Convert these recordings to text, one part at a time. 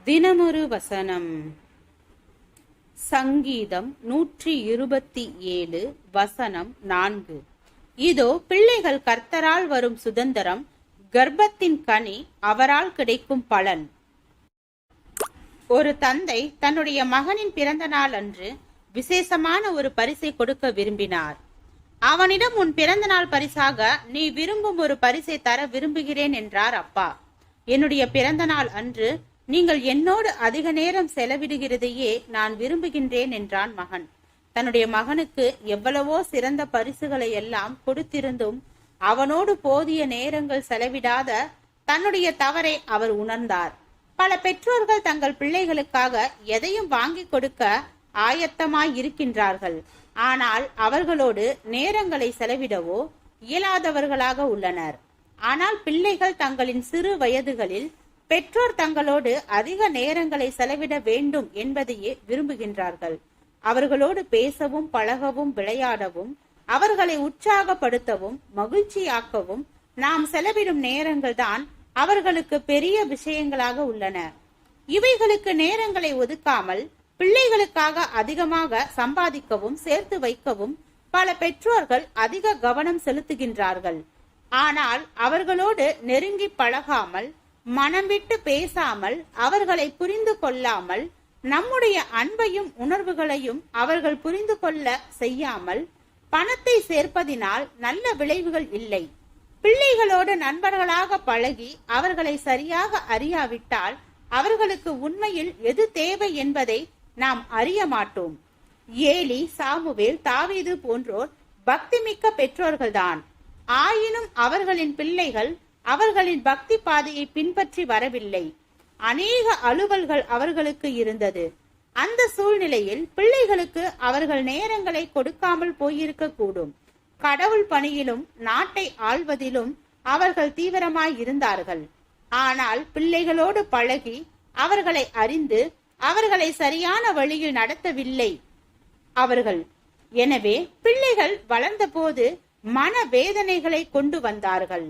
தினமொரு வசனம். சங்கீதம் 127 வசனம் 4. இதோ பிள்ளைகள் கர்த்தரால் வரும் சுதந்திரம், கர்ப்பத்தின் கனி அவரால் கிடைக்கும் பலன். ஒரு தந்தை தன்னுடைய மகனின் பிறந்த நாள் அன்று விசேஷமான ஒரு பரிசை கொடுக்க விரும்பினார். அவனிடம், உன் பிறந்த நாள் பரிசாக நீ விரும்பும் ஒரு பரிசை தர விரும்புகிறேன் என்றார் அப்பா. என்னுடைய பிறந்த நாள் அன்று நீங்கள் என்னோடு அதிக நேரம் செலவிடுகிறதையே நான் விரும்புகின்றேன் என்றான் மகன். தன்னுடைய மகனுக்கு எவ்வளவோ சிறந்த பரிசுகளை எல்லாம் கொடுத்திருந்தும் அவனோடு போதிய நேரங்கள் செலவிடாத தன்னுடைய தவறை அவர் உணர்ந்தார். பல பெற்றோர்கள் தங்கள் பிள்ளைகளுக்காக எதையும் வாங்கி கொடுக்க ஆயத்தமாய் இருக்கின்றார்கள். ஆனால் அவர்களோடு நேரங்களை செலவிடவோ இயலாதவர்களாக உள்ளனர். ஆனால் பிள்ளைகள் தங்களின் சிறு வயதுகளில் பெற்றோர் தங்களோடு அதிக நேரங்களை செலவிட வேண்டும் என்பதையே விரும்புகின்றார்கள். அவர்களோடு பேசவும், பழகவும், விளையாடவும், அவர்களை உற்சாகப்படுத்தவும், மகிழ்ச்சியாக்கவும் நாம் செலவிடும் நேரங்கள் தான் அவர்களுக்கு பெரிய விஷயங்களாக உள்ளன. இவைகளுக்கு நேரங்களை ஒதுக்காமல் பிள்ளைகளுக்காக அதிகமாக சம்பாதிக்கவும் சேர்த்து வைக்கவும் பல பெற்றோர்கள் அதிக கவனம் செலுத்துகின்றார்கள். ஆனால் அவர்களோடு நெருங்கி பழகாமல், மனம் விட்டு பேசாமல், அவர்களை புரிந்து கொள்ளாமல், நம்முடைய அன்பையும் உணர்வுகளையும் அவர்கள் புரிந்து கொள்ள செய்யாமல் பணத்தை சேர்ப்பதினால் நல்ல விளைவுகள் இல்லை. பிள்ளைகளோடு நண்பர்களாக பழகி அவர்களை சரியாக அறியாவிட்டால் அவர்களுக்கு உண்மையில் எது தேவை என்பதை நாம் அறிய மாட்டோம். ஏலி, சாமுவேல், தாவீது போன்றோர் பக்திமிக்க பெற்றோர்கள்தான். ஆயினும் அவர்களின் பிள்ளைகள் அவர்களின் பக்தி பாதையை பின்பற்றி வரவில்லை. அநேக அலுவல்கள் அவர்களுக்கு இருந்தது. அந்த சூழ்நிலையில் பிள்ளைகளுக்கு அவர்கள் நேரங்களை கொடுக்காமல் போயிருக்க கூடும். கடவுள் பணியிலும் நாட்டை ஆள்வதிலும் அவர்கள் தீவிரமாய் இருந்தார்கள். ஆனால் பிள்ளைகளோடு பழகி அவர்களை அறிந்து அவர்களை சரியான வழியில் நடத்தவில்லை அவர்கள். எனவே பிள்ளைகள் வளர்ந்த போது மன வேதனைகளை கொண்டு வந்தார்கள்.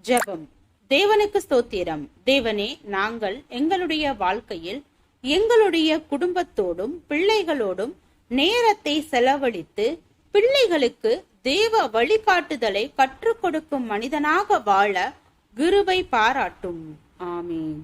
ஜெபம். தேவனுக்கு ஸ்தோத்திரம். தேவனே, நாங்கள் எங்களுடைய வாழ்க்கையில் எங்களுடைய குடும்பத்தோடும் பிள்ளைகளோடும் நேரத்தை செலவழித்து பிள்ளைகளுக்கு தேவ வழிகாட்டுதலை கற்றுக் கொடுக்கும் மனிதனாக வாழ கிருபை பாராட்டும். ஆமீன்.